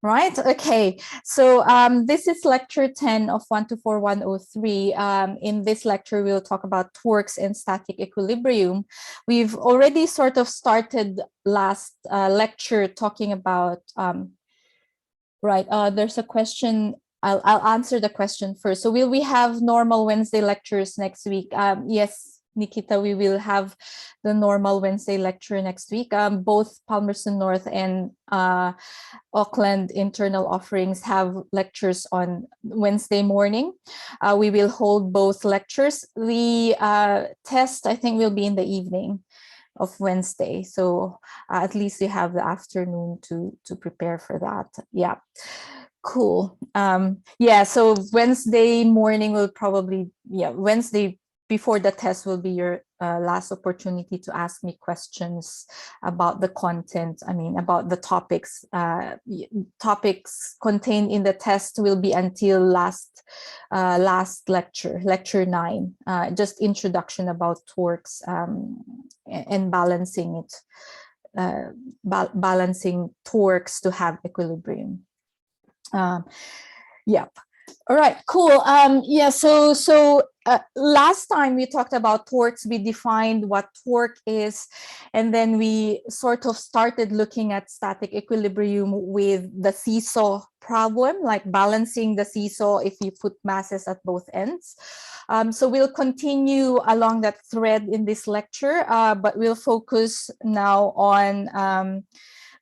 Right. Okay. So this is lecture 10 of 124103. In this lecture, we'll talk about torques and static equilibrium. We've already sort of started last lecture talking about, there's a question. I'll answer the question first. So will we have normal Wednesday lectures next week? Yes, Nikita, we will have the normal Wednesday lecture next week. Both Palmerston North and Auckland internal offerings have lectures on Wednesday morning. We will hold both lectures. The test, I think, will be in the evening of Wednesday. So at least you have the afternoon to prepare for that. Yeah. Cool. Yeah, so Wednesday morning will probably, Wednesday before the test will be your last opportunity to ask me questions about the content. I mean, about the topics. Topics contained in the test will be until last lecture, lecture 9. Just introduction about torques and balancing it, balancing torques to have equilibrium. Yep. All right, cool. Yeah, so last time we talked about torques, we defined what torque is, and then we sort of started looking at static equilibrium with the seesaw problem, like balancing the seesaw if you put masses at both ends. So we'll continue along that thread in this lecture, but we'll focus now on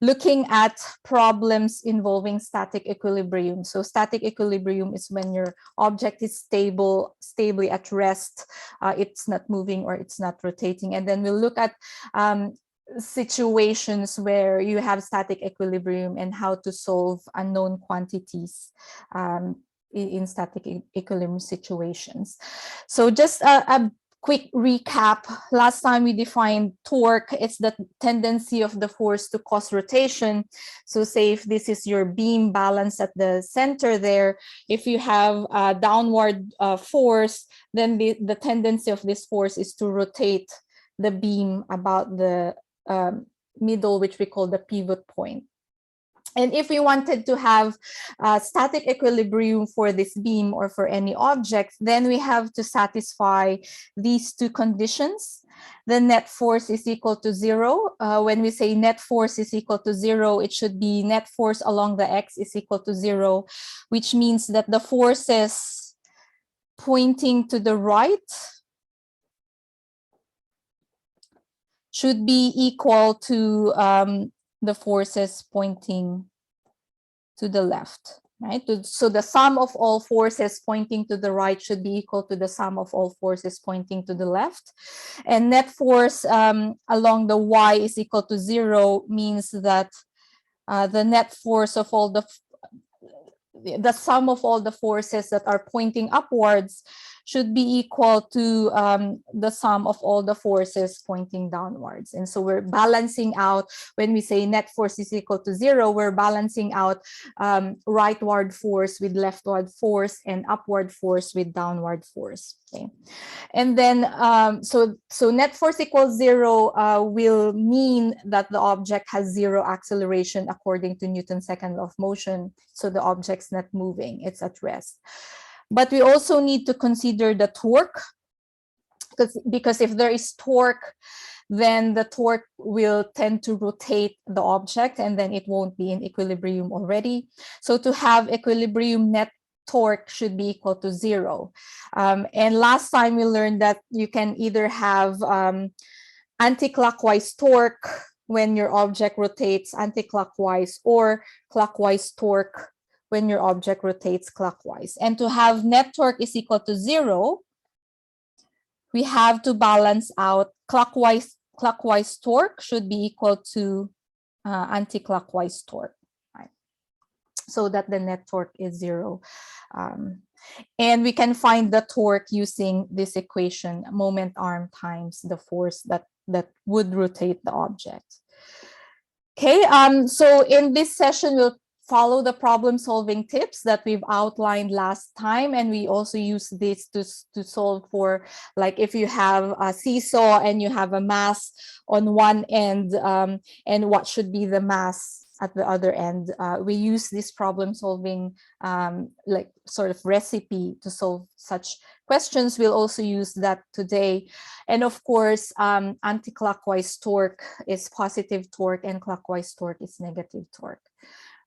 looking at problems involving static equilibrium. So static equilibrium is when your object is stably at rest, it's not moving or it's not rotating. And then we'll look at situations where you have static equilibrium and how to solve unknown quantities in static equilibrium situations. So just a quick recap. Last time we defined torque, it's the tendency of the force to cause rotation. So say if this is your beam balance at the center there, if you have a downward force, then the tendency of this force is to rotate the beam about the middle, which we call the pivot point. And if we wanted to have static equilibrium for this beam or for any object, then we have to satisfy these two conditions. The net force is equal to 0. When we say net force is equal to 0, it should be net force along the x is equal to 0, which means that the forces pointing to the right should be equal to the forces pointing to the left, right? So the sum of all forces pointing to the right should be equal to the sum of all forces pointing to the left. And net force along the y is equal to 0 means that the net force of all the sum of all the forces that are pointing upwards should be equal to the sum of all the forces pointing downwards. And so we're balancing out, when we say net force is equal to 0, we're balancing out rightward force with leftward force and upward force with downward force. Okay. And then, so net force equals 0 will mean that the object has 0 acceleration according to Newton's second law of motion. So the object's not moving, it's at rest. But we also need to consider the torque, because if there is torque, then the torque will tend to rotate the object and then it won't be in equilibrium already. So to have equilibrium, net torque should be equal to 0. And last time we learned that you can either have anti-clockwise torque when your object rotates anti-clockwise, or clockwise torque when your object rotates clockwise. And to have net torque is equal to 0, we have to balance out clockwise torque should be equal to anti-clockwise torque, right? So that the net torque is 0. And we can find the torque using this equation, moment arm times the force that would rotate the object. Okay, so in this session, we'll follow the problem solving tips that we've outlined last time, and we also use this to solve for, like, if you have a seesaw and you have a mass on one end, and what should be the mass at the other end. We use this problem solving like sort of recipe to solve such questions. We'll also use that today. And of course, anti-clockwise torque is positive torque and clockwise torque is negative torque.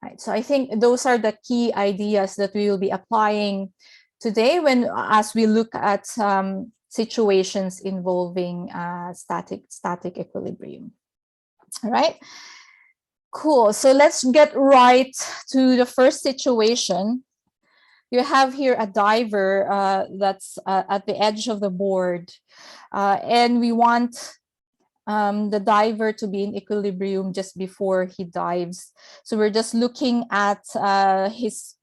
Right. So I think those are the key ideas that we will be applying today as we look at situations involving static equilibrium. All right. Cool. So let's get right to the first situation. You have here a diver that's at the edge of the board, and we want the diver to be in equilibrium just before he dives. So we're just looking at his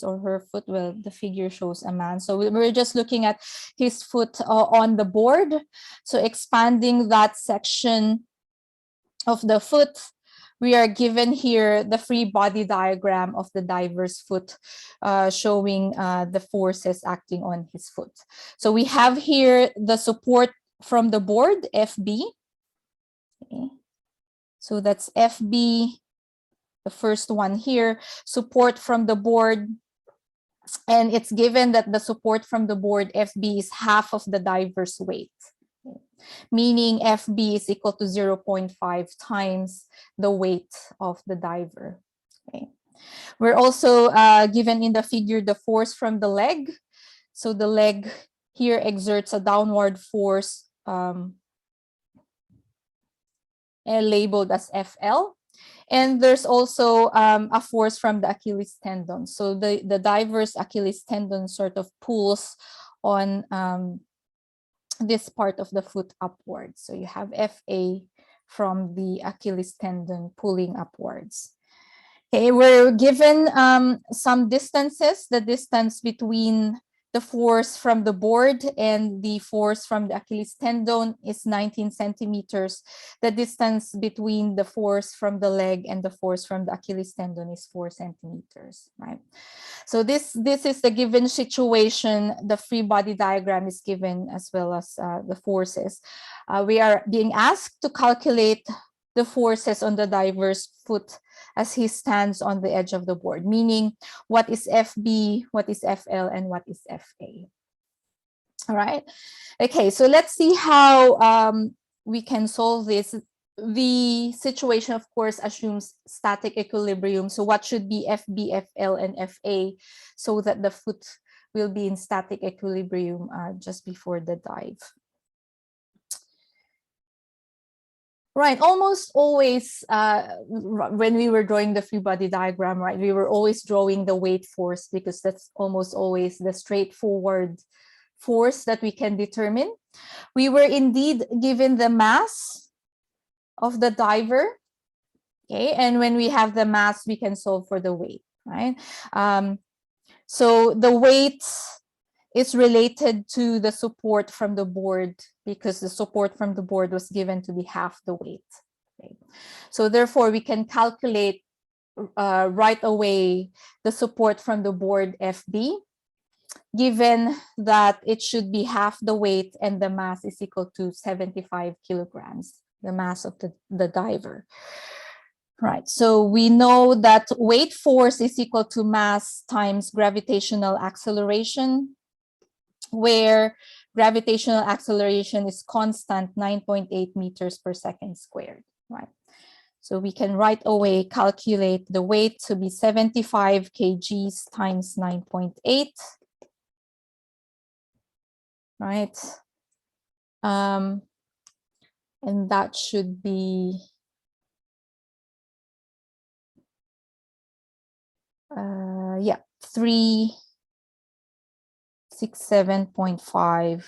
or her foot. Well, the figure shows a man. So we're just looking at his foot on the board. So expanding that section of the foot, we are given here the free body diagram of the diver's foot, showing the forces acting on his foot. So we have here the support from the board, FB. Okay. So that's FB, the first one here, support from the board. And it's given that the support from the board, FB, is half of the diver's weight, meaning FB is equal to 0.5 times the weight of the diver. Okay. We're also given in the figure the force from the leg. So the leg here exerts a downward force labeled as FL. And there's also a force from the Achilles tendon. So the diver's Achilles tendon sort of pulls on this part of the foot upwards. So you have FA from the Achilles tendon pulling upwards. Okay, we're given some distances. The distance between the force from the board and the force from the Achilles tendon is 19 centimeters. The distance between the force from the leg and the force from the Achilles tendon is 4 centimeters, right? So this is the given situation. The free body diagram is given as well as the forces. We are being asked to calculate the forces on the diver's foot as he stands on the edge of the board, meaning what is FB, what is FL, and what is FA. All right. Okay, so let's see how we can solve this. The situation, of course, assumes static equilibrium. So what should be FB, FL, and FA so that the foot will be in static equilibrium just before the dive? Right, almost always when we were drawing the free body diagram, right, we were always drawing the weight force because that's almost always the straightforward force that we can determine. We were indeed given the mass of the diver, okay, and when we have the mass, we can solve for the weight, right? So the weight is related to the support from the board because the support from the board was given to be half the weight. Okay. So therefore, we can calculate right away the support from the board FB, given that it should be half the weight and the mass is equal to 75 kilograms, the mass of the diver. Right, so we know that weight force is equal to mass times gravitational acceleration, where gravitational acceleration is constant 9.8 meters per second squared, right? So we can right away calculate the weight to be 75 kgs times 9.8, right? And that should be 367.5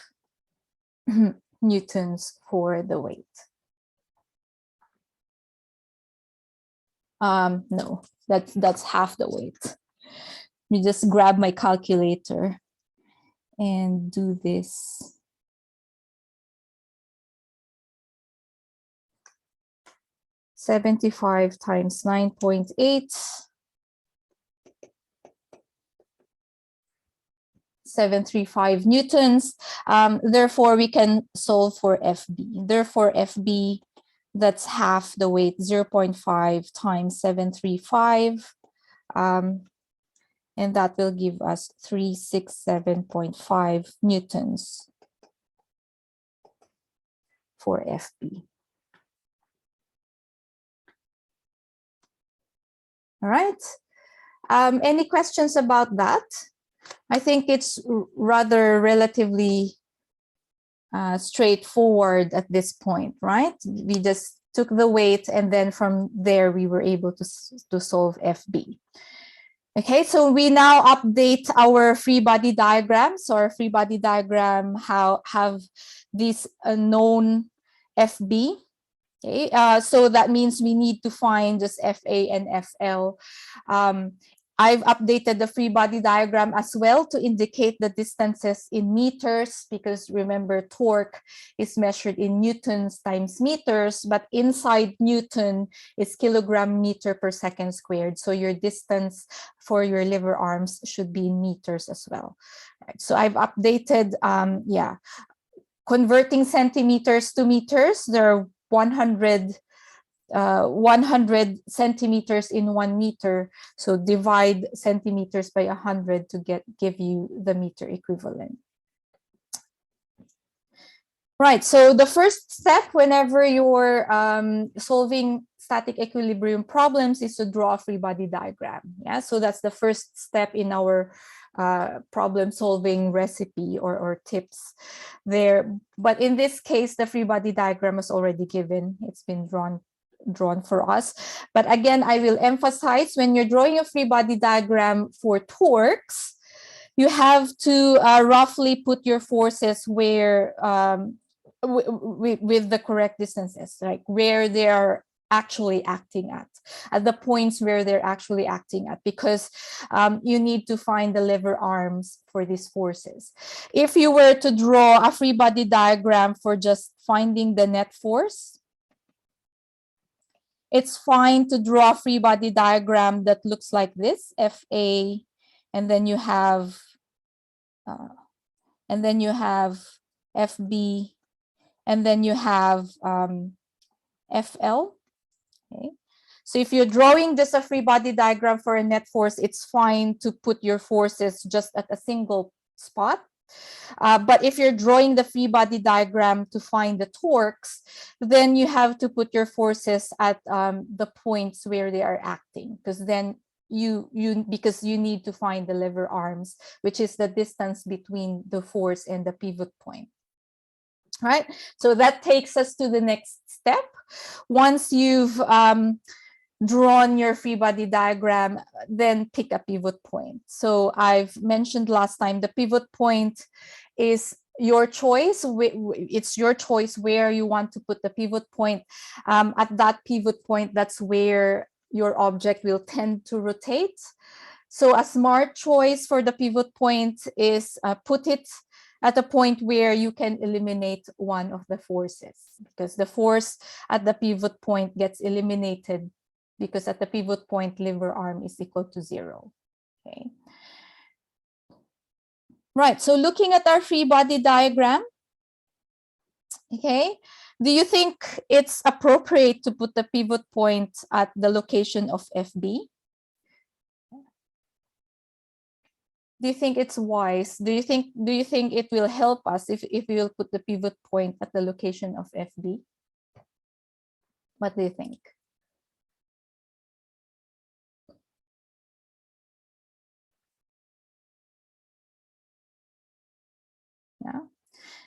newtons for the weight. No, that's half the weight. Let me just grab my calculator and do this. $75 times 9.8. 735 newtons. Therefore, we can solve for FB. Therefore, FB That's half the weight, 0.5 times 735. And that will give us 367.5 newtons for FB. All right. Any questions about that? I think it's rather relatively straightforward at this point, right? We just took the weight and then from there we were able to solve FB. Okay, so we now update our free body diagram. So our free body diagram have this known FB. Okay, so that means we need to find just FA and FL. I've updated the free body diagram as well to indicate the distances in meters, because remember, torque is measured in newtons times meters, but inside Newton is kilogram meter per second squared. So your distance for your lever arms should be in meters as well. Right, so I've updated, converting centimeters to meters. There are 100 centimeters in 1 meter. So divide centimeters by 100 to give you the meter equivalent. Right, so the first step whenever you're solving static equilibrium problems is to draw a free body diagram. Yeah, so that's the first step in our problem solving recipe or tips there. But in this case, the free body diagram was already given. It's been drawn for us. But again, I will emphasize, when you're drawing a free body diagram for torques, you have to roughly put your forces where with the correct distances, like where they are actually acting at the points where they're actually acting at, because you need to find the lever arms for these forces. If you were to draw a free body diagram for just finding the net force, it's fine to draw a free body diagram that looks like this, FA, and then you have FB, and then you have FL. Okay. So if you're drawing just a free body diagram for a net force, it's fine to put your forces just at a single spot. But if you're drawing the free body diagram to find the torques, then you have to put your forces at the points where they are acting, because then because you need to find the lever arms, which is the distance between the force and the pivot point. Right, so that takes us to the next step. Once you've drawn your free body diagram, then pick a pivot point. So I've mentioned last time, the pivot point is your choice. It's your choice where you want to put the pivot point. At that pivot point, that's where your object will tend to rotate. So a smart choice for the pivot point is put it at a point where you can eliminate one of the forces, because the force at the pivot point gets eliminated, because at the pivot point, lever arm is equal to 0. Okay. Right, so looking at our free body diagram, okay, do you think it's appropriate to put the pivot point at the location of FB? Do you think it's wise? Do you think it will help us if we will put the pivot point at the location of FB? What do you think? Yeah.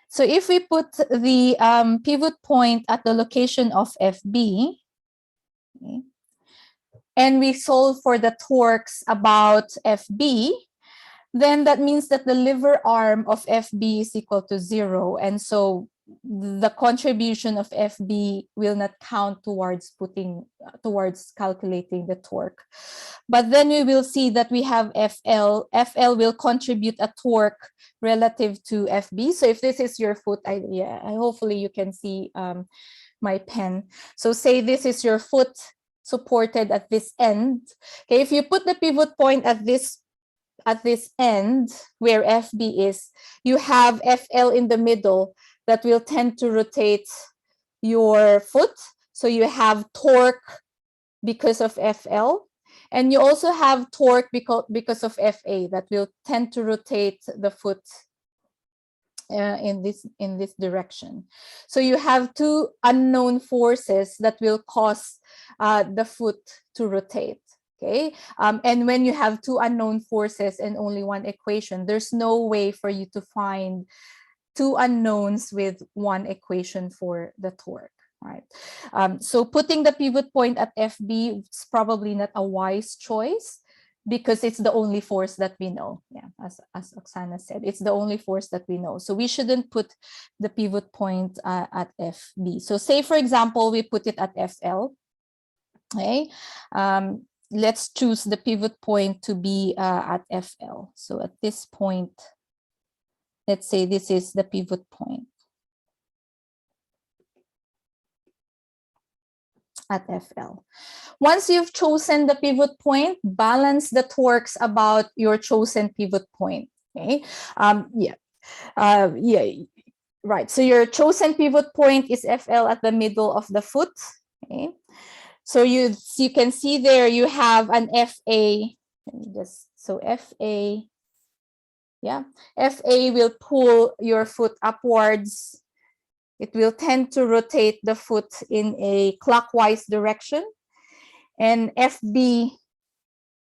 So if we put the pivot point at the location of FB, okay, and we solve for the torques about FB, then that means that the lever arm of FB is equal to 0. And so the contribution of FB will not count towards calculating the torque. But then we will see that we have FL. FL will contribute a torque relative to FB. So if this is your foot, hopefully you can see my pen. So say this is your foot supported at this end. Okay, if you put the pivot point at this end where FB is, you have FL in the middle that will tend to rotate your foot. So you have torque because of FL, and you also have torque because of FA that will tend to rotate the foot in this direction. So you have two unknown forces that will cause the foot to rotate. Okay, and when you have two unknown forces and only one equation, there's no way for you to find two unknowns with one equation for the torque. Right. So putting the pivot point at FB is probably not a wise choice because it's the only force that we know. Yeah, as Oksana said, it's the only force that we know. So we shouldn't put the pivot point at FB. So say, for example, we put it at FL. Okay. Let's choose the pivot point to be at FL. So at this point, let's say this is the pivot point at FL. Once you've chosen the pivot point, balance the torques about your chosen pivot point. Okay. Right. So your chosen pivot point is FL at the middle of the foot. Okay. So you can see there you have an FA. Let me so FA. Yeah. FA will pull your foot upwards. It will tend to rotate the foot in a clockwise direction. And FB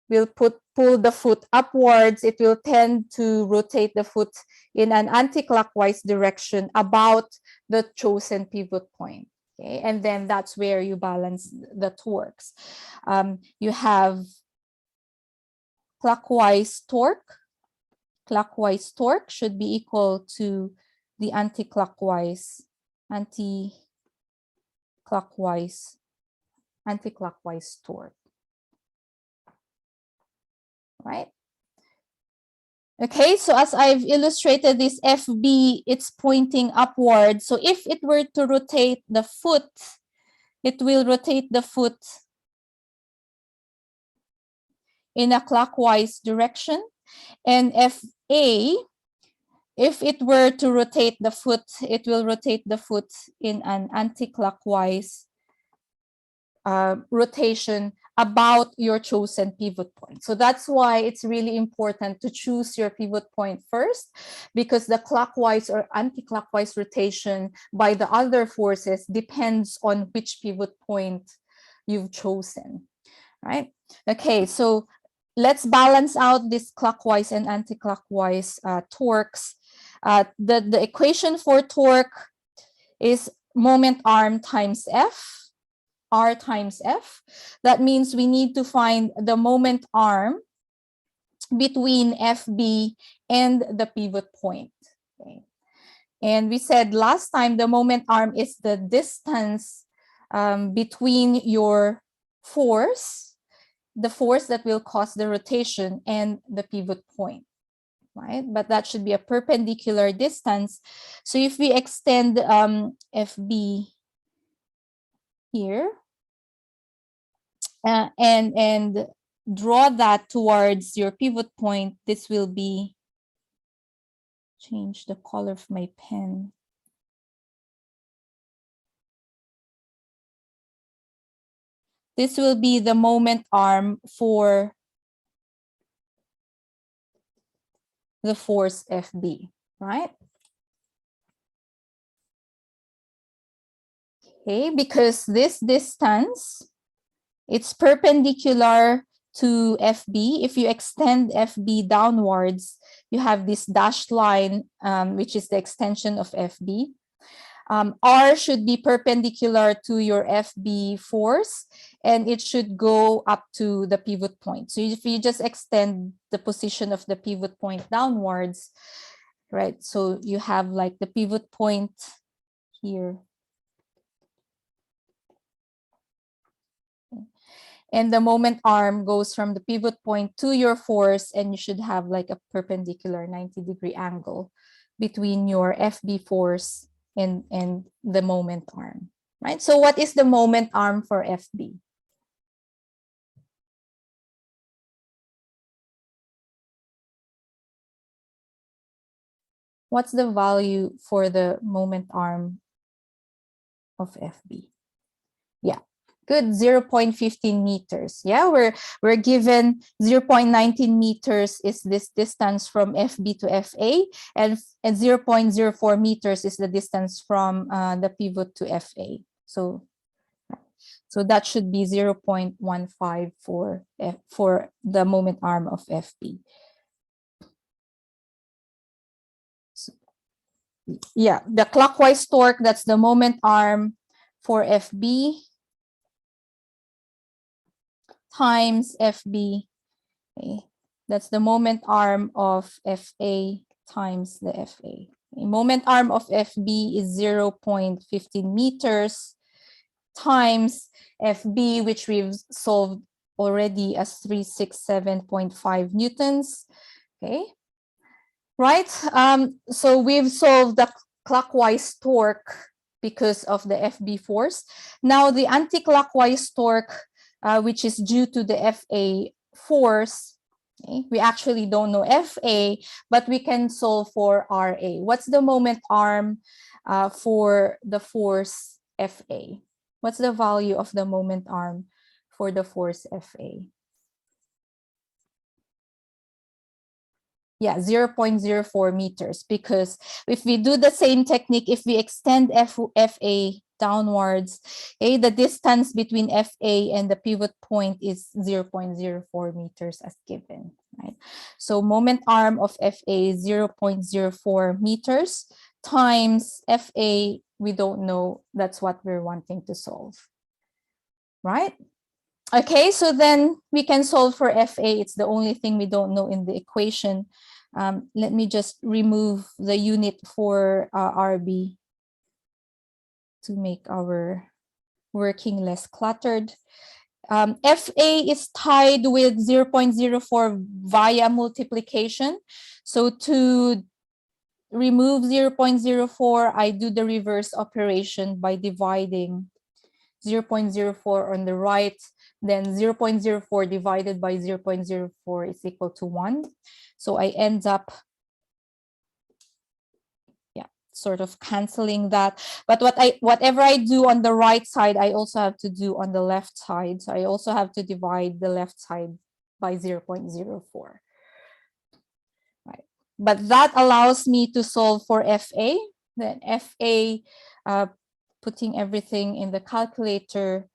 will pull the foot upwards. It will tend to rotate the foot in an anti-clockwise direction about the chosen pivot point. Okay, and then that's where you balance the torques. You have clockwise torque. Clockwise torque should be equal to the anti-clockwise torque. Right? Okay, so as I've illustrated this FB, it's pointing upward. So if it were to rotate the foot, it will rotate the foot in a clockwise direction. And FA, if it were to rotate the foot, it will rotate the foot in an anti-clockwise rotation about your chosen pivot point. So that's why it's really important to choose your pivot point first, because the clockwise or anti-clockwise rotation by the other forces depends on which pivot point you've chosen, right? Okay, so let's balance out this clockwise and anti-clockwise torques. The equation for torque is moment arm times F. R times F. That means we need to find the moment arm between FB and the pivot point. Okay. And we said last time the moment arm is the distance between your force, the force that will cause the rotation, and the pivot point. Right? But that should be a perpendicular distance. So if we extend FB here, and draw that towards your pivot point, this will be, change the color of my pen. This will be the moment arm for the force FB, right? Okay, because this distance, it's perpendicular to FB. If you extend FB downwards, you have this dashed line, which is the extension of FB. R should be perpendicular to your FB force, and it should go up to the pivot point. So if you just extend the position of the pivot point downwards, right? So you have like the pivot point here. And the moment arm goes from the pivot point to your force, and you should have like a perpendicular 90-degree angle between your FB force and the moment arm, right? So what is the moment arm for FB? What's the value for the moment arm of FB? Yeah, good, 0.15 meters. Yeah, we're given 0.19 meters is this distance from FB to FA, and 0.04 meters is the distance from the pivot to FA. So that should be 0.15 for the moment arm of FB. Yeah, the clockwise torque, that's the moment arm for FB times FB. Okay. That's the moment arm of FA times the FA. The moment arm of FB is 0.15 meters times FB, which we've solved already as 367.5 newtons. Okay. Right, so we've solved the clockwise torque because of the FB force. Now the anti-clockwise torque, which is due to the FA force, okay, we actually don't know FA, but we can solve for RA. What's the moment arm for the force FA? What's the value of the moment arm for the force FA? Yeah, 0.04 meters, because if we do the same technique, if we extend FA downwards, okay, the distance between FA and the pivot point is 0.04 meters as given, right? So moment arm of FA is 0.04 meters times FA, we don't know, that's what we're wanting to solve, right? Okay, so then we can solve for FA. It's the only thing we don't know in the equation. Let me just remove the unit for RB to make our working less cluttered. FA is tied with 0.04 via multiplication. So to remove 0.04, I do the reverse operation by dividing 0.04 on the right, then 0.04 divided by 0.04 is equal to 1. So I end up, yeah, sort of canceling that. But whatever I do on the right side, I also have to do on the left side. So I also have to divide the left side by 0.04. Right. But that allows me to solve for FA. Then FA, putting everything in the calculator,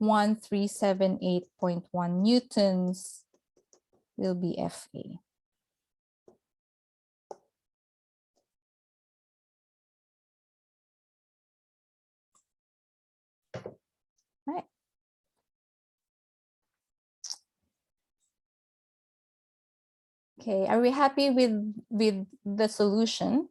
1378.1 newtons will be FA. Right. Okay, are we happy with the solution?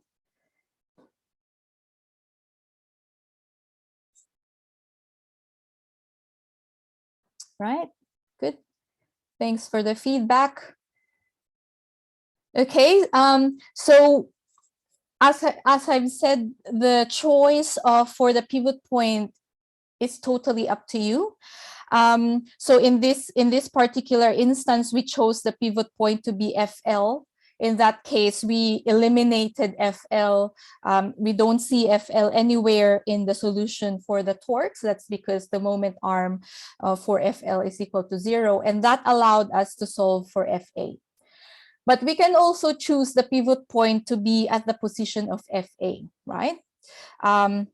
Right, good. Thanks for the feedback. Okay, so as I've said, the choice for the pivot point is totally up to you. So in this particular instance, we chose the pivot point to be FL. In that case, we eliminated FL. We don't see FL anywhere in the solution for the torques. That's because the moment arm for FL is equal to 0, and that allowed us to solve for FA. But we can also choose the pivot point to be at the position of FA, right?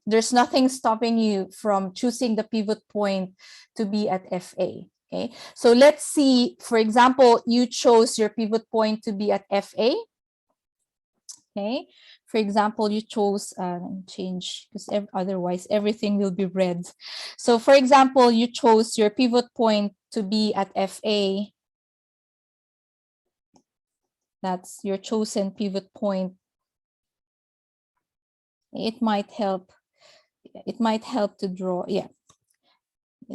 There's nothing stopping you from choosing the pivot point to be at FA. Okay, so let's see, for example, you chose your pivot point to be at FA. Okay, for example, you chose change, because otherwise everything will be red. So for example, you chose your pivot point to be at FA. That's your chosen pivot point. It might help to draw. Yeah,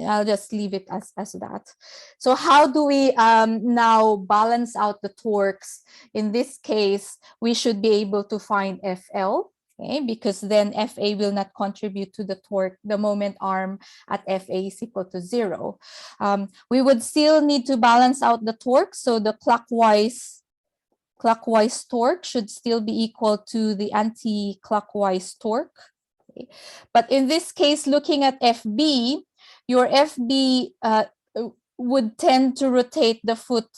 I'll just leave it as that. So how do we now balance out the torques? In this case, we should be able to find FL, okay, because then FA will not contribute to the torque. The moment arm at FA is equal to 0. We would still need to balance out the torque. So the clockwise torque should still be equal to the anti-clockwise torque. Okay. But in this case, looking at FB, your FB would tend to rotate the foot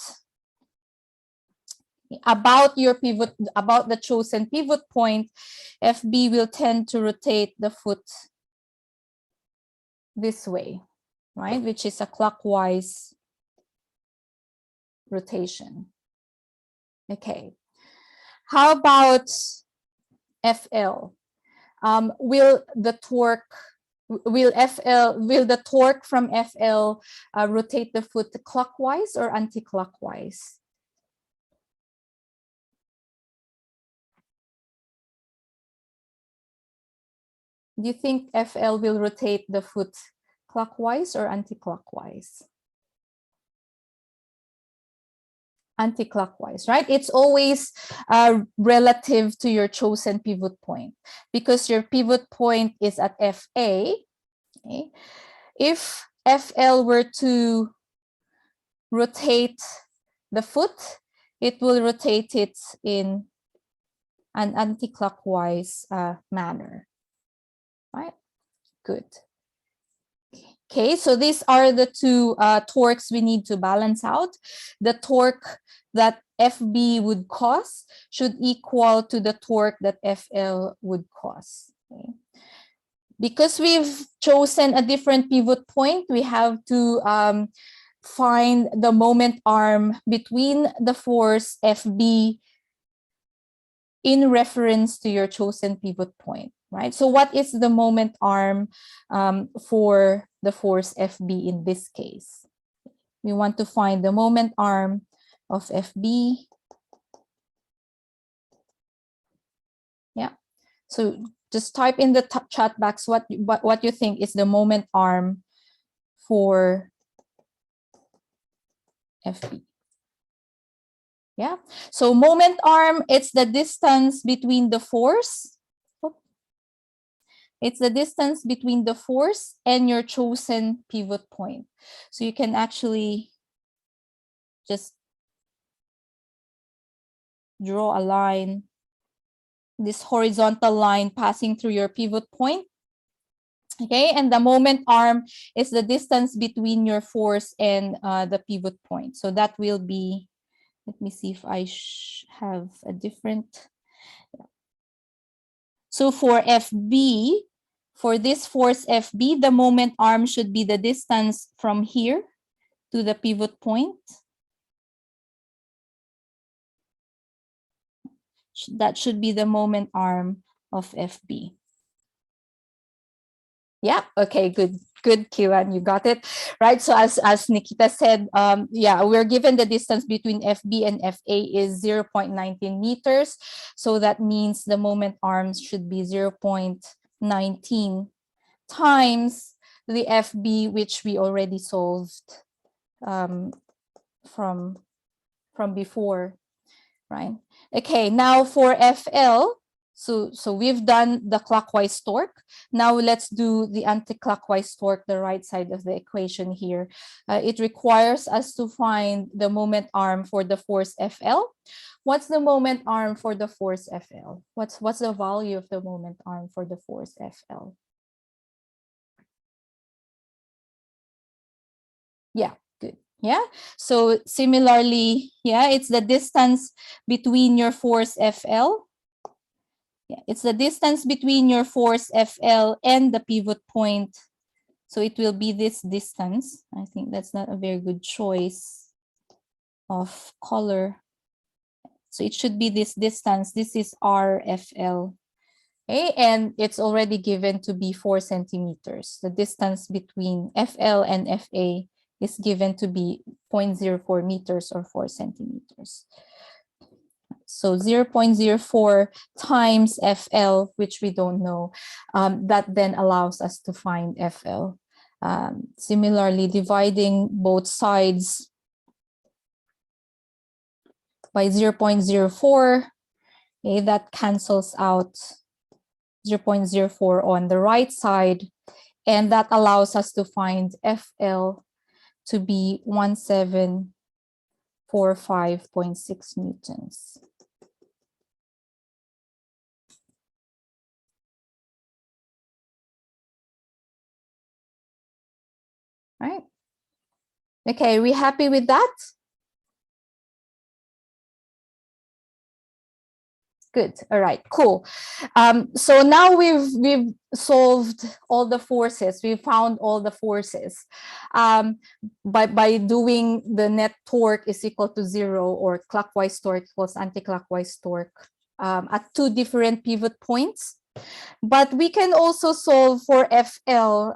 about your pivot, about the chosen pivot point. FB will tend to rotate the foot this way, right? Which is a clockwise rotation. Okay. How about FL? Will the torque from FL rotate the foot clockwise or anti-clockwise? Do you think FL will rotate the foot clockwise or anti-clockwise? Anti-clockwise, right? It's always relative to your chosen pivot point, because your pivot point is at FA. Okay? If FL were to rotate the foot, it will rotate it in an anti-clockwise manner, right? Good. Okay, so these are the two torques we need to balance out. The torque that FB would cause should equal to the torque that FL would cause. Okay. Because we've chosen a different pivot point, we have to find the moment arm between the force FB in reference to your chosen pivot point, right? So what is the moment arm for the force FB in this case? We want to find the moment arm of FB. Yeah, so just type in the chat box what you think is the moment arm for FB. Yeah, so moment arm, it's the distance between the force. It's the distance between the force and your chosen pivot point. So you can actually just draw a line, this horizontal line passing through your pivot point. Okay, and the moment arm is the distance between your force and the pivot point. So that will be, let me see if I have a different. So for FB, for this force FB, the moment arm should be the distance from here to the pivot point. That should be the moment arm of FB. Yeah, okay, good, Kiran, you got it. Right, so as Nikita said, yeah, we're given the distance between FB and FA is 0.19 meters. So that means the moment arms should be 0.19 times the FB, which we already solved from before, right? Okay, now for FL, so we've done the clockwise torque. Now let's do the anti-clockwise torque, the right side of the equation here. It requires us to find the moment arm for the force FL. What's the moment arm for the force FL? What's the value of the moment arm for the force FL? Yeah, good. Yeah, so similarly, yeah, it's the distance between your force FL. Yeah, it's the distance between your force FL and the pivot point. So it will be this distance. I think that's not a very good choice of color. So it should be this distance. This is RFL. Okay, and it's already given to be 4 centimeters. The distance between FL and FA is given to be 0.04 meters or 4 centimeters. So 0.04 times FL, which we don't know, that then allows us to find FL. Similarly, dividing both sides by 0.04, okay, that cancels out 0.04 on the right side, and that allows us to find FL to be 1745.6 newtons. right? Okay, we happy with that? Good. All right, cool. So now we've solved all the forces. We found all the forces. By doing the net torque is equal to 0, or clockwise torque equals anti-clockwise torque at two different pivot points. But we can also solve for FL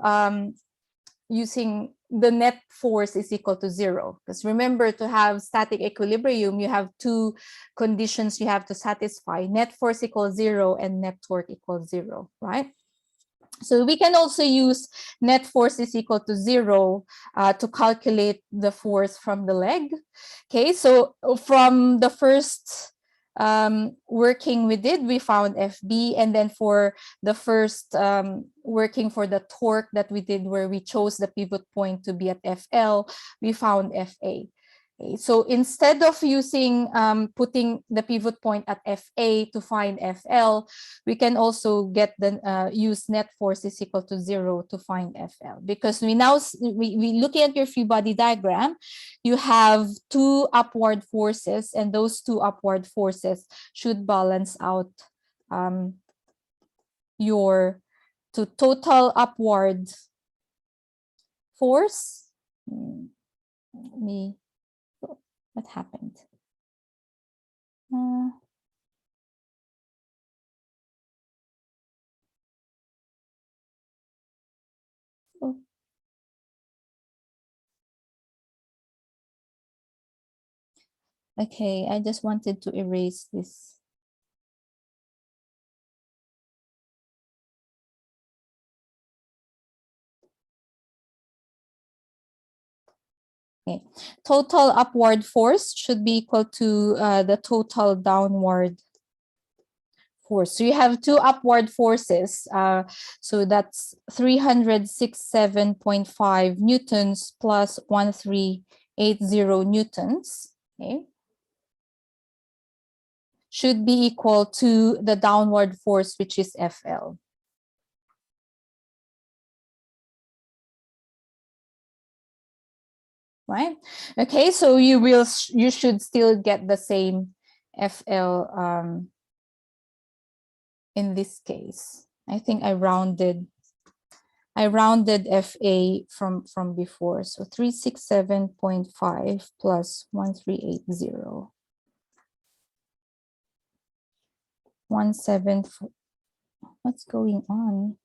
using the net force is equal to 0. Because remember, to have static equilibrium, you have two conditions you have to satisfy. Net force equals 0 and net torque equals 0, right? So we can also use net force is equal to 0 to calculate the force from the leg. Okay, so from the first working we did, we found FB, and then for the first working for the torque that we did, where we chose the pivot point to be at FL, we found FA. Okay, so instead of using putting the pivot point at FA to find FL, we can also get the use net force is equal to 0 to find FL, because we now we looking at your free body diagram, you have two upward forces, and those two upward forces should balance out your total upward force. What happened? Okay, I just wanted to erase this. Okay, total upward force should be equal to the total downward force. So you have two upward forces. So that's 367.5 newtons plus 1380 newtons. Okay, should be equal to the downward force, which is FL. Right? Okay, so you should still get the same FL in this case. I think I rounded FA from before. So 367.5 plus 1380. 174. What's going on?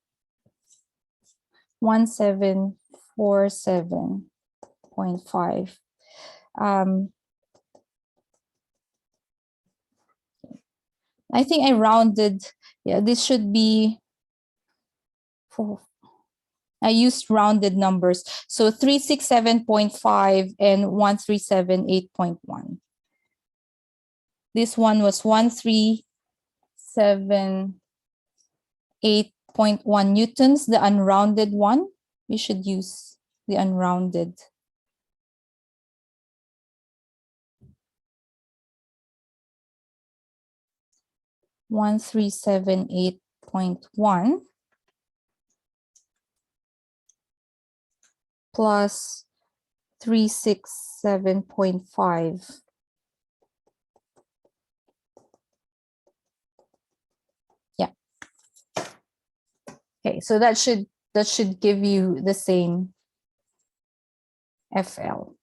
1747.5. I think I rounded. Yeah, this should be for. I used rounded numbers. So 367.5 and 1378.1. This one was 1378.1 newtons, the unrounded one. We should use the unrounded. $1,378.1 plus 367.5. Yeah. Okay, so that should give you the same FL.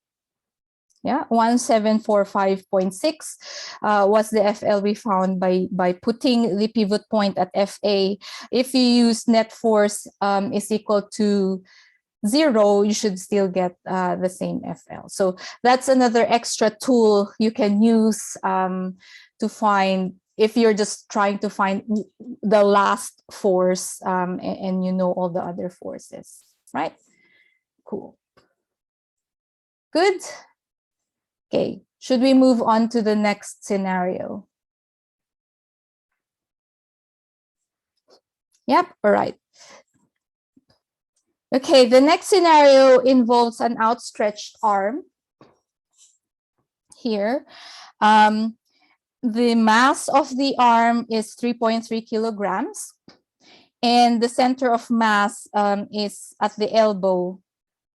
Yeah, 1745.6 was the FL we found by putting the pivot point at FA. If you use net force is equal to 0, you should still get the same FL. So that's another extra tool you can use to find, if you're just trying to find the last force and you know all the other forces, right? Cool. Good. Okay, should we move on to the next scenario? Yep, all right. Okay, the next scenario involves an outstretched arm here. The mass of the arm is 3.3 kilograms, and the center of mass is at the elbow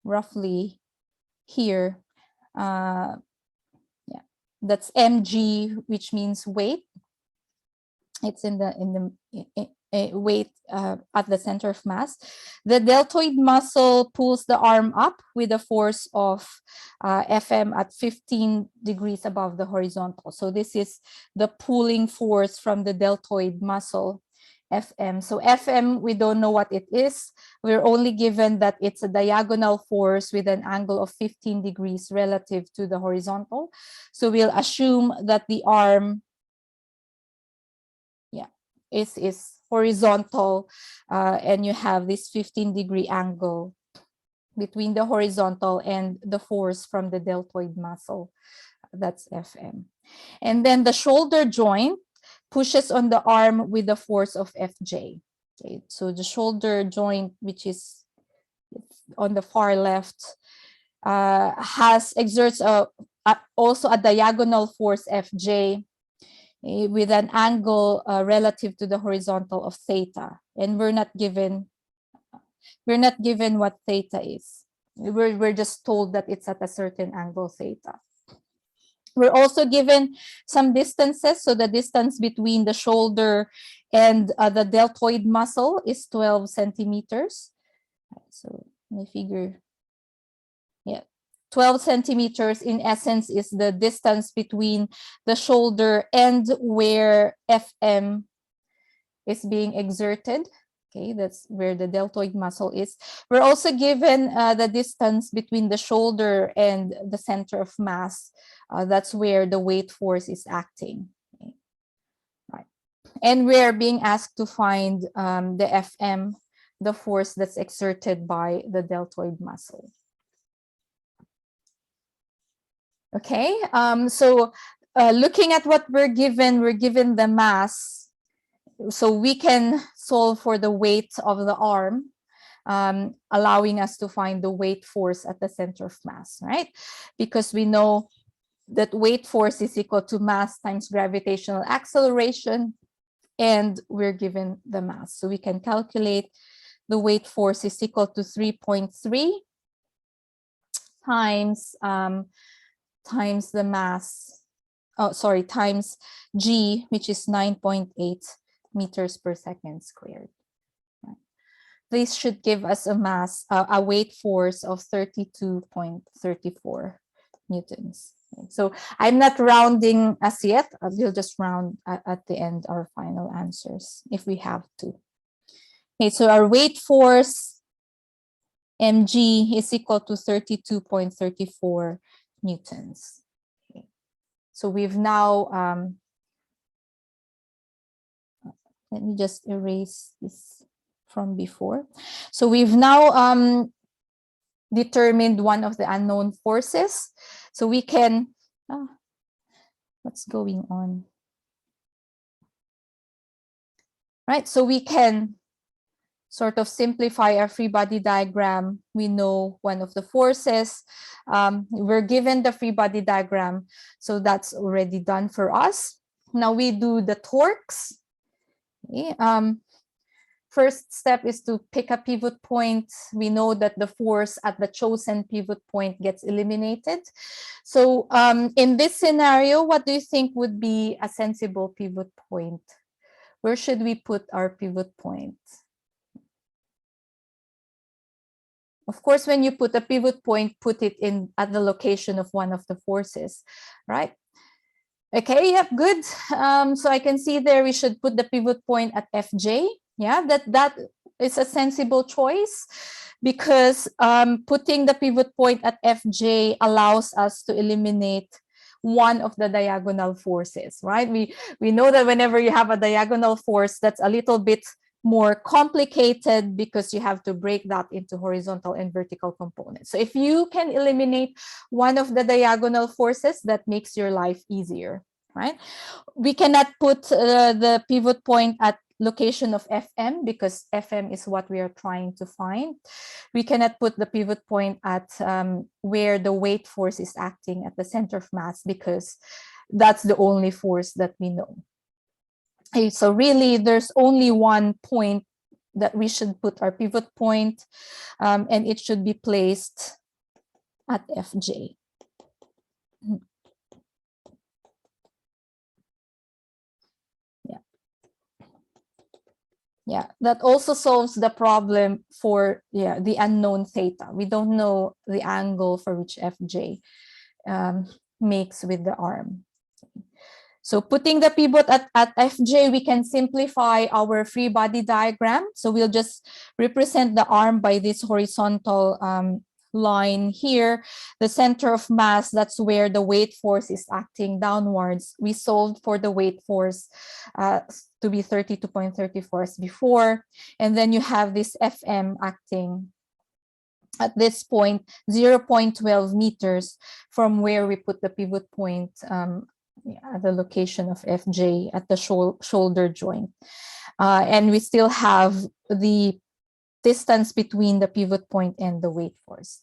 roughly here. Yeah, that's mg, which means weight. It's in the weight at the center of mass. The deltoid muscle pulls the arm up with a force of Fm at 15 degrees above the horizontal. So this is the pulling force from the deltoid muscle, Fm. So Fm, we don't know what it is. We're only given that it's a diagonal force with an angle of 15 degrees relative to the horizontal. So we'll assume that the arm is horizontal, and you have this 15-degree angle between the horizontal and the force from the deltoid muscle. That's Fm. And then the shoulder joint pushes on the arm with the force of Fj. Okay, so the shoulder joint, which is on the far left, exerts also a diagonal force Fj with an angle relative to the horizontal of theta, and we're not given what theta is. We're just told that it's at a certain angle theta. We're also given some distances. So the distance between the shoulder and the deltoid muscle is 12 centimeters. So my figure, yeah, 12 centimeters in essence is the distance between the shoulder and where Fm is being exerted. Okay, that's where the deltoid muscle is. We're also given the distance between the shoulder and the center of mass. That's where the weight force is acting. Okay. Right. And we're being asked to find the Fm, the force that's exerted by the deltoid muscle. Okay, so looking at what we're given the mass. So we can solve for the weight of the arm, allowing us to find the weight force at the center of mass, right? Because we know that weight force is equal to mass times gravitational acceleration, and we're given the mass. So we can calculate the weight force is equal to 3.3 times the mass, times g, which is 9.8 meters per second squared. Right. This should give us a mass, a weight force of 32.34 newtons. Okay. So I'm not rounding as yet. We'll just round at the end our final answers if we have to. Okay, so our weight force mg is equal to 32.34 newtons. Okay. So we've now let me just erase this from before. So we've now determined one of the unknown forces. So we can, what's going on? Right, so we can sort of simplify our free body diagram. We know one of the forces. We're given the free body diagram, so that's already done for us. Now we do the torques. Okay. First step is to pick a pivot point. We know that the force at the chosen pivot point gets eliminated. So in this scenario, what do you think would be a sensible pivot point? Where should we put our pivot point? Of course, when you put a pivot point, put it in at the location of one of the forces, right? Okay, yep, good. So I can see there we should put the pivot point at Fj. Yeah, that is a sensible choice, because putting the pivot point at Fj allows us to eliminate one of the diagonal forces, right? We know that whenever you have a diagonal force, that's a little bit more complicated because you have to break that into horizontal and vertical components. So if you can eliminate one of the diagonal forces, that makes your life easier, right? We cannot put the pivot point at location of Fm because Fm is what we are trying to find. We cannot put the pivot point at where the weight force is acting at the center of mass because that's the only force that we know. Okay, so really there's only one point that we should put our pivot point, and it should be placed at Fj. Yeah, that also solves the problem for the unknown theta. We don't know the angle for which Fj makes with the arm. So putting the pivot at Fj, we can simplify our free body diagram. So we'll just represent the arm by this horizontal line here. The center of mass, that's where the weight force is acting downwards. We solved for the weight force to be 32.34 as before. And then you have this Fm acting at this point, 0.12 meters from where we put the pivot point at the location of Fj at the shoulder joint. And we still have the distance between the pivot point and the weight force.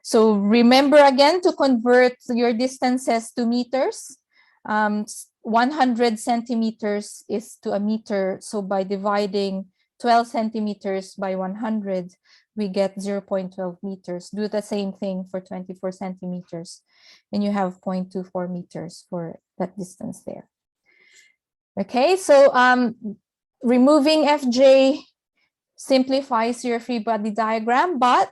So remember again to convert your distances to meters. 100 centimeters is to a meter. So by dividing 12 centimeters by 100, we get 0.12 meters. Do the same thing for 24 centimeters, and you have 0.24 meters for that distance there. Okay, so removing Fj simplifies your free body diagram, but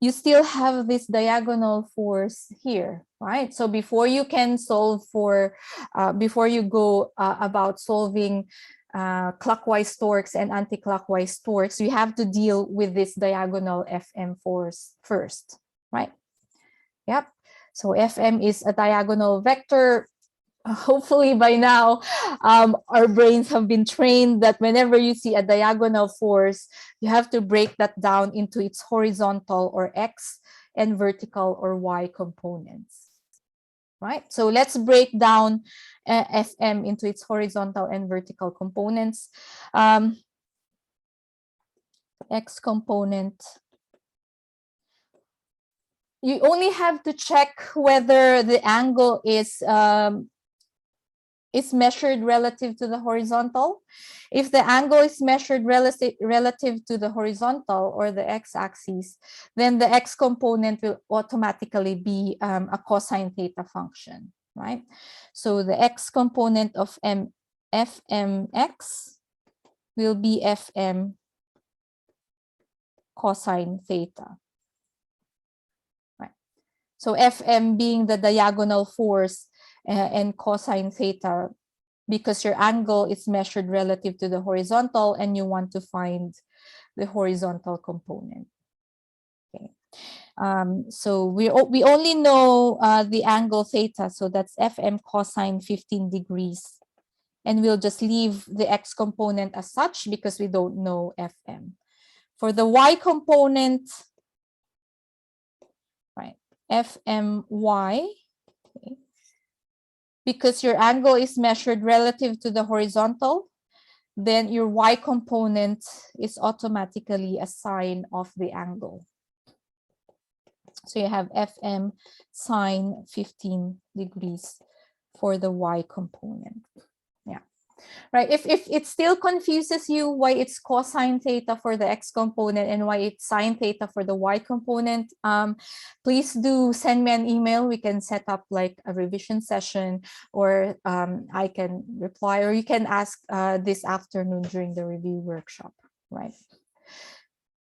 you still have this diagonal force here, right? So before you can solve for, before you go about solving clockwise torques and anti-clockwise torques, you have to deal with this diagonal Fm force first, right? Yep. So Fm is a diagonal vector. Hopefully by now, our brains have been trained that whenever you see a diagonal force, you have to break that down into its horizontal or X and vertical or Y components, right? So let's break down Fm into its horizontal and vertical components. X component. You only have to check whether the angle is measured relative to the horizontal. If the angle is measured relative to the horizontal or the x-axis, then the x component will automatically be a cosine theta function, right? So the x component of Fmx will be Fm cosine theta, right? So Fm being the diagonal force and cosine theta, because your angle is measured relative to the horizontal and you want to find the horizontal component. Okay. So we only know the angle theta, so that's Fm cosine 15 degrees. And we'll just leave the x component as such because we don't know Fm. For the y component, right, Fmy, okay, because your angle is measured relative to the horizontal, then your y component is automatically a sine of the angle. So you have Fm sine 15 degrees for the y component. Yeah, right. If it still confuses you why it's cosine theta for the x component and why it's sine theta for the y component, please do send me an email. We can set up like a revision session, or I can reply, or you can ask this afternoon during the review workshop, right?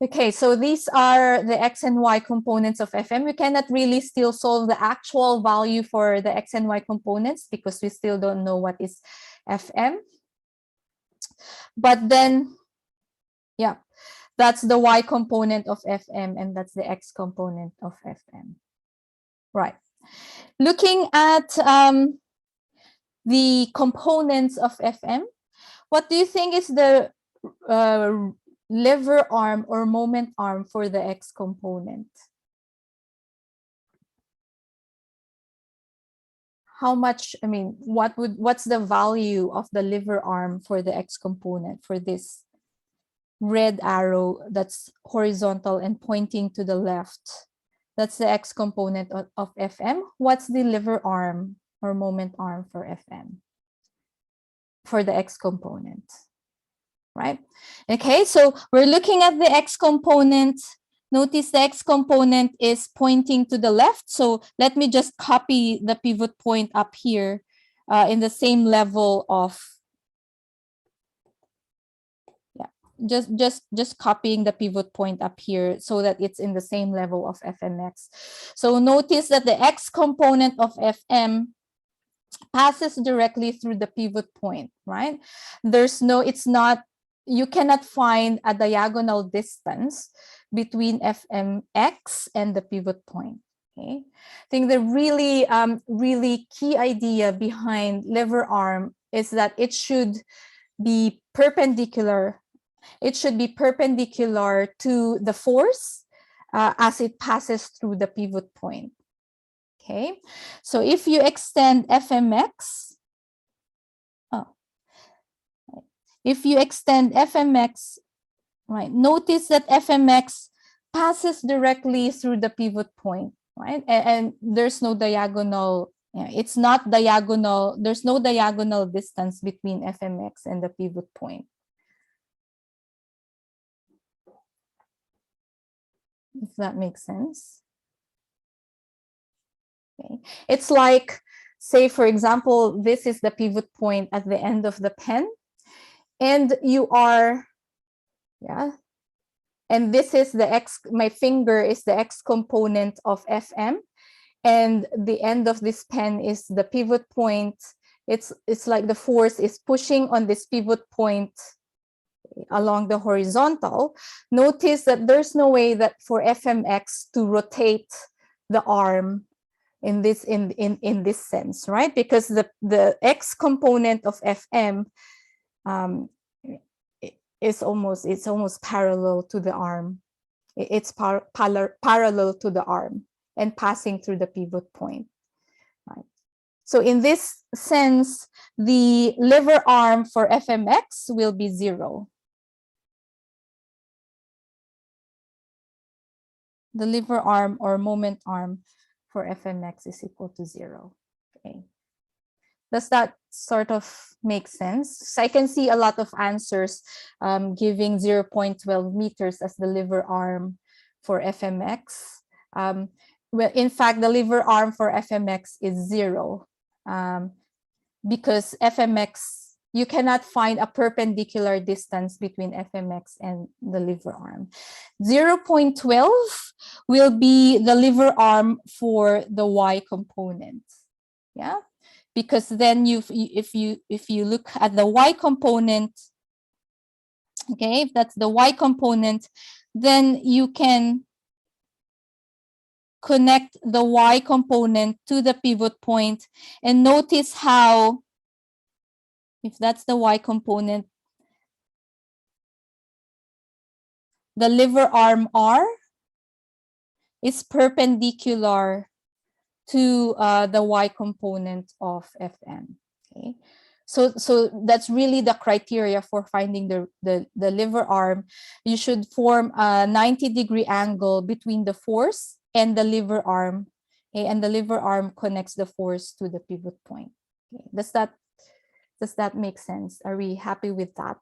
Okay, so these are the x and y components of Fm. We cannot really still solve the actual value for the x and y components because we still don't know what is Fm. But then, yeah, that's the y component of Fm and that's the x component of Fm. Right. Looking at the components of Fm, what do you think is the lever arm or moment arm for the x component? How much, I mean, what's the value of the lever arm for the x component for this red arrow that's horizontal and pointing to the left? That's the x component of Fm. What's the lever arm or moment arm for Fm? For the x component? right? Okay, so we're looking at the x component. Notice the x component is pointing to the left. So let me just copy the pivot point up here in the same level of, yeah, just copying the pivot point up here so that it's in the same level of fmx. So notice that the x component of fm passes directly through the pivot point, right? It's not, you cannot find a diagonal distance between fmx and the pivot point. Okay, I think the really key idea behind lever arm is that it should be perpendicular. It should be perpendicular to the force as it passes through the pivot point. Okay, so if you extend fmx, if you extend fmx, right, notice that fmx passes directly through the pivot point, right? And there's no diagonal, it's not diagonal, there's no diagonal distance between fmx and the pivot point. If that makes sense. Okay. It's like, say, for example, this is the pivot point at the end of the pen, and you are, yeah, and this is the x, my finger is the x component of fm, and the end of this pen is the pivot point. It's like the force is pushing on this pivot point along the horizontal. Notice that there's no way that for fmx to rotate the arm in this sense, right? Because the x component of fm it's almost parallel to the arm. It's parallel to the arm and passing through the pivot point, right? So in this sense, the lever arm for fmx will be 0. The lever arm or moment arm for fmx is equal to 0. Okay. Does that sort of make sense? So I can see a lot of answers giving 0.12 meters as the lever arm for fmx. Well, in fact, the lever arm for fmx is 0 because fmx, you cannot find a perpendicular distance between fmx and the lever arm. 0.12 will be the lever arm for the y component. Yeah, because then if you look at the y component, okay, if that's the y component, then you can connect the y component to the pivot point, and notice how, if that's the y component, the lever arm r is perpendicular to the y component of fm. Okay, so that's really the criteria for finding the lever arm. You should form a 90-degree angle between the force and the lever arm. Okay, and the lever arm connects the force to the pivot point. Okay, does that make sense? Are we happy with that?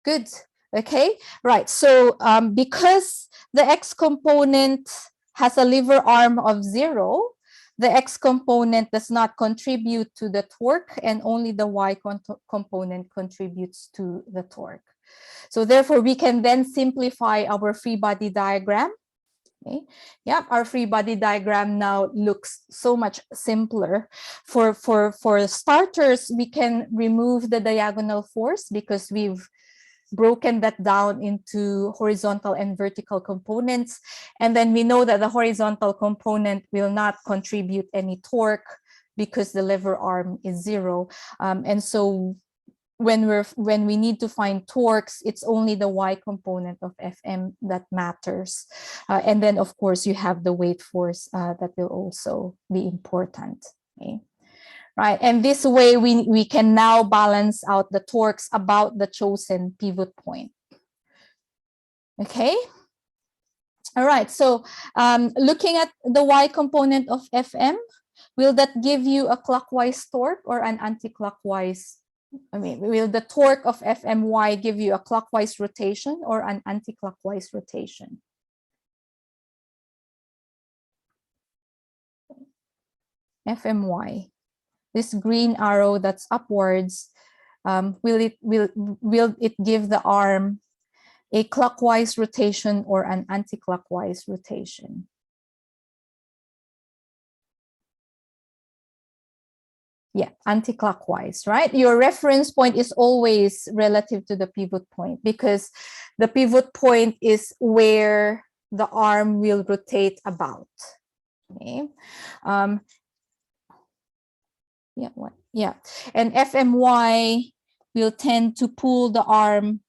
Good. Okay, right. So because the x component has a lever arm of 0, the x component does not contribute to the torque, and only the y component contributes to the torque. So therefore, we can then simplify our free body diagram. Okay. Yeah, our free body diagram now looks so much simpler. For starters, we can remove the diagonal force because we've broken that down into horizontal and vertical components. And then we know that the horizontal component will not contribute any torque because the lever arm is 0. And so when we need to find torques, it's only the y component of fm that matters. And then of course you have the weight force that will also be important. Okay. Right, and this way we can now balance out the torques about the chosen pivot point. Okay. All right, so looking at the y component of fm, will that give you a clockwise torque or an anti-clockwise will the torque of Fmy give you a clockwise rotation or an anti-clockwise rotation? Fmy, this green arrow that's upwards, will it give the arm a clockwise rotation or an anti-clockwise rotation? Yeah, anti-clockwise, right? Your reference point is always relative to the pivot point because the pivot point is where the arm will rotate about. Okay. Yeah, and Fmy will tend to pull the arm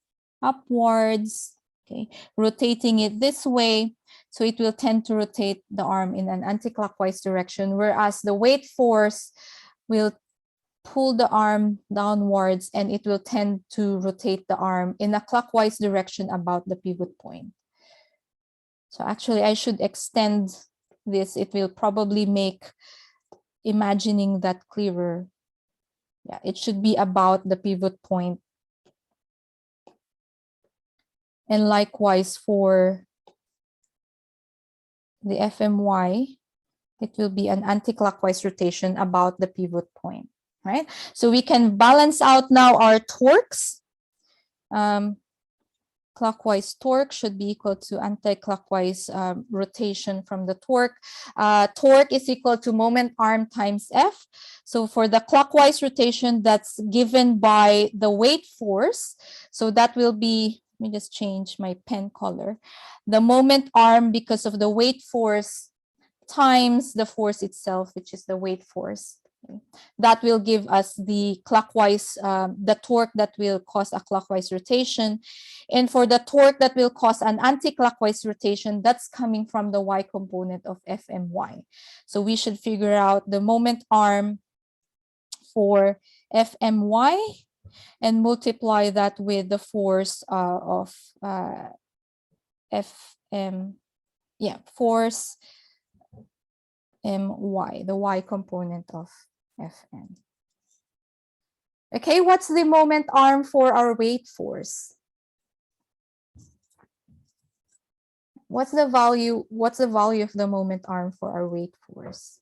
upwards, okay, rotating it this way. So it will tend to rotate the arm in an anti-clockwise direction, whereas the weight force will pull the arm downwards and it will tend to rotate the arm in a clockwise direction about the pivot point. So actually I should extend this. It will probably make imagining that clearer. Yeah, it should be about the pivot point. And likewise for the Fmy, it will be an anti-clockwise rotation about the pivot point, right? So we can balance out now our torques. Clockwise torque should be equal to anti-clockwise rotation from the torque. Torque is equal to moment arm times F. So for the clockwise rotation, that's given by the weight force. So that will be, let me just change my pen color. The moment arm because of the weight force times the force itself, which is the weight force. That will give us the clockwise, the torque that will cause a clockwise rotation. And for the torque that will cause an anti-clockwise rotation, that's coming from the y component of Fmy. So we should figure out the moment arm for Fmy and multiply that with the force of force My, the y component of Fm. Okay, what's the moment arm for our weight force? What's the value of the moment arm for our weight force?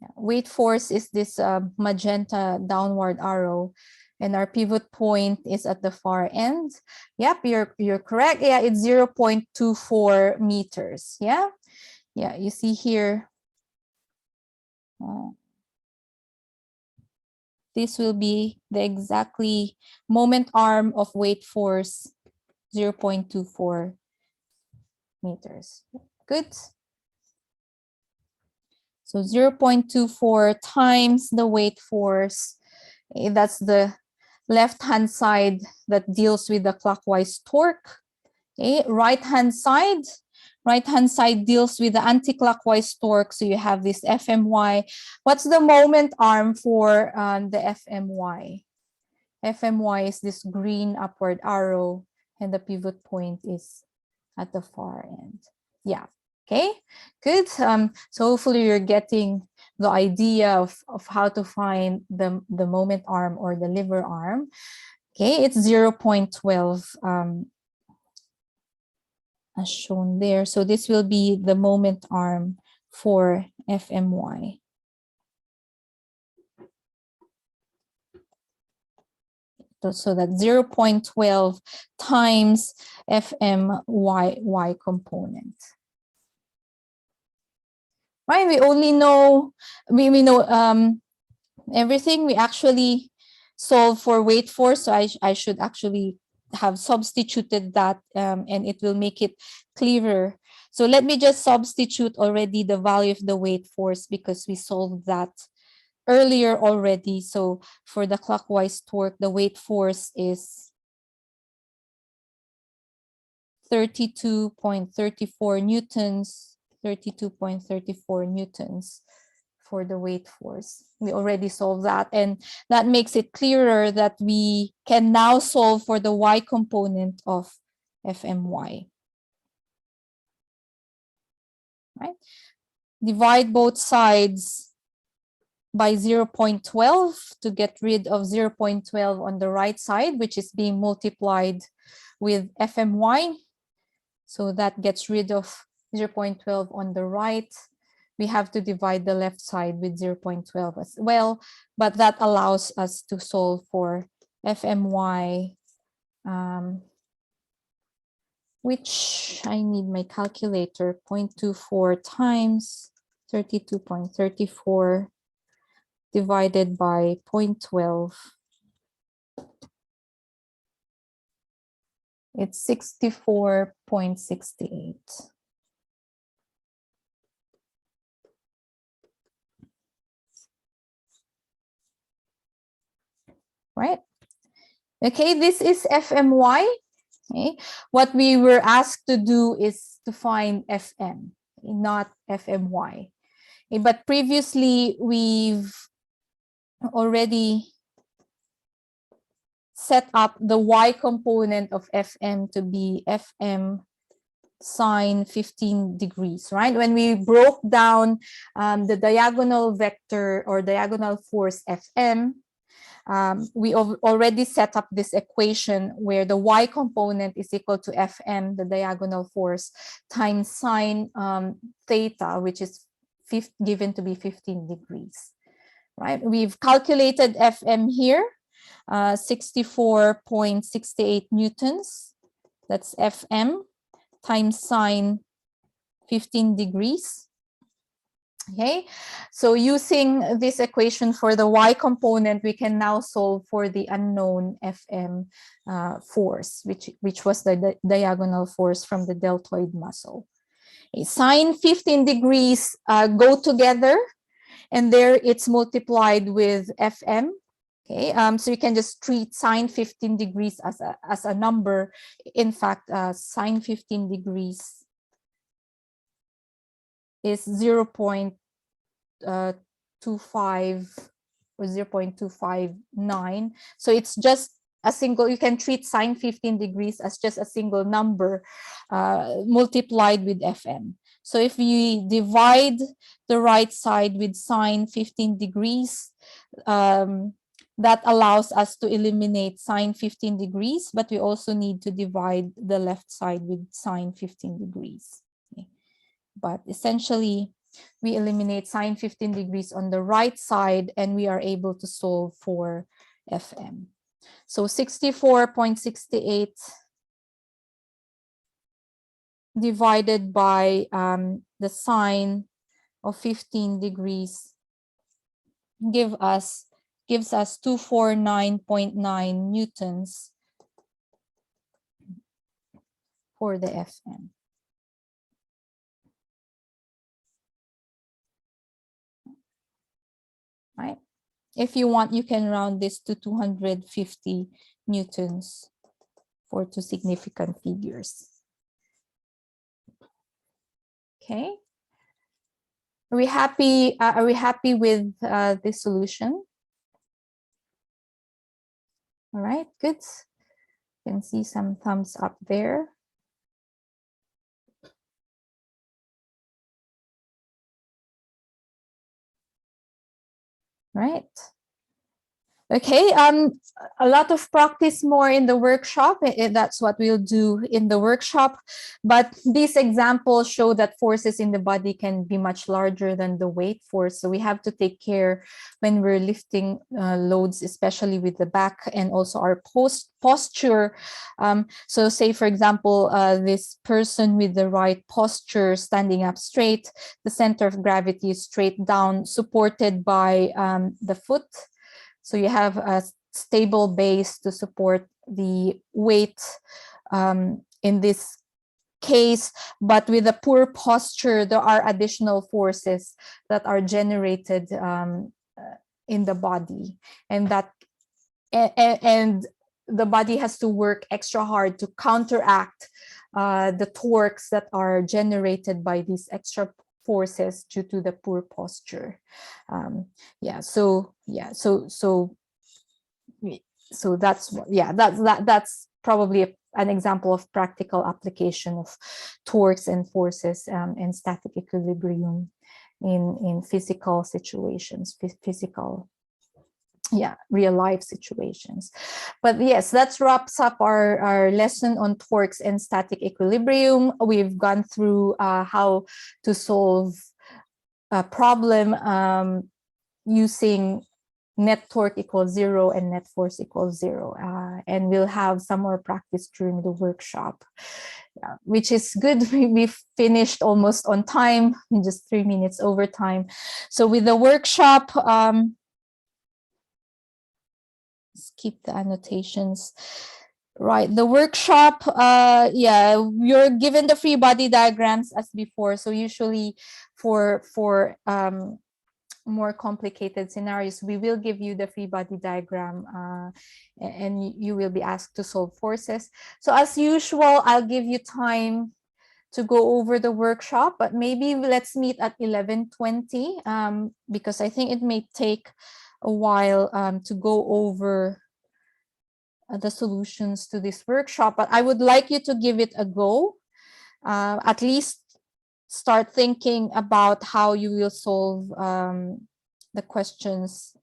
Yeah, weight force is this magenta downward arrow, and our pivot point is at the far end. Yep, you're correct. Yeah, it's 0.24 meters. Yeah, you see here. This will be the exactly moment arm of weight force, 0.24 meters. Good. So 0.24 times the weight force. That's the left-hand side that deals with the clockwise torque. Okay, right-hand side deals with the anti-clockwise torque. So you have this Fmy. What's the moment arm for the Fmy? Fmy is this green upward arrow, and the pivot point is at the far end. Yeah. Okay, good. So hopefully you're getting the idea of how to find the moment arm or the lever arm. Okay, it's 0.12 as shown there. So this will be the moment arm for Fmy. So that's 0.12 times Fmy component. Right, we only know, we know everything. We actually solve for weight force. So I should actually have substituted that and it will make it clearer. So let me just substitute already the value of the weight force because we solved that earlier already. So for the clockwise torque, the weight force is 32.34 newtons, 32.34 newtons for the weight force. We already solved that, and that makes it clearer that we can now solve for the y component of Fmy. Right? divide both sides by 0.12 to get rid of 0.12 on the right side, which is being multiplied with FMY. So that gets rid of 0.12 on the right. We have to divide the left side with 0.12 as well, but that allows us to solve for FMY, which I need my calculator, 0.24 times 32.34 divided by 0.12. It's 64.68. Right? Okay, this is FMY. Okay, what we were asked to do is to find FM, not FMY. Okay, but previously we've already set up the y component of FM to be FM sine 15 degrees, right? When we broke down the diagonal vector or diagonal force FM, we already set up this equation where the y component is equal to Fm, the diagonal force, times sine theta, which is given to be 15 degrees, right? We've calculated Fm here, 64.68 newtons. That's Fm times sine 15 degrees. Okay, so using this equation for the y component, we can now solve for the unknown Fm force, which was the diagonal force from the deltoid muscle. Okay, sine 15 degrees go together, and there it's multiplied with Fm. Okay, so you can just treat sine 15 degrees as a number. In fact, sine 15 degrees is 0.25 or 0.259. So it's just a single, you can treat sine 15 degrees as just a single number multiplied with Fm. So if we divide the right side with sine 15 degrees, that allows us to eliminate sine 15 degrees, but we also need to divide the left side with sine 15 degrees. Okay. But essentially, we eliminate sine 15 degrees on the right side, and we are able to solve for Fm. So 64.68 divided by the sine of 15 degrees gives us 249.9 newtons for the Fm. Right? If you want, you can round this to 250 newtons for two significant figures. Okay. Are we happy? Are we happy with this solution? All right, good. You can see some thumbs up there. Right. Okay, a lot of practice more in the workshop. That's what we'll do in the workshop. But these examples show that forces in the body can be much larger than the weight force. So we have to take care when we're lifting loads, especially with the back and also our posture. So say, for example, this person with the right posture, standing up straight, the center of gravity is straight down, supported by the foot. So you have a stable base to support the weight in this case, but with a poor posture, there are additional forces that are generated in the body, and the body has to work extra hard to counteract the torques that are generated by these extra forces due to the poor posture. So that's probably an example of practical application of torques and forces and static equilibrium in physical situations, real life situations. But yes, that wraps up our lesson on torques and static equilibrium. We've gone through how to solve a problem using net torque equals 0 and net force equals 0. And we'll have some more practice during the workshop, which is good. We finished almost on time, in just 3 minutes over time. So with the workshop, skip the annotations. Right, the workshop, you're given the free body diagrams as before. So usually for more complicated scenarios, we will give you the free body diagram and you will be asked to solve forces. So as usual, I'll give you time to go over the workshop, but maybe let's meet at 11:20 because I think it may take a while to go over the solutions to this workshop, but I would like you to give it a go. At least start thinking about how you will solve the questions,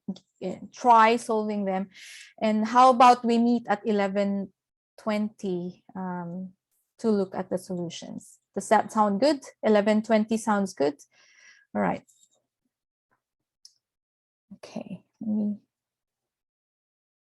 try solving them. And how about we meet at 11:20 to look at the solutions? Does that sound good? 11:20 sounds good? All right. Okay, let me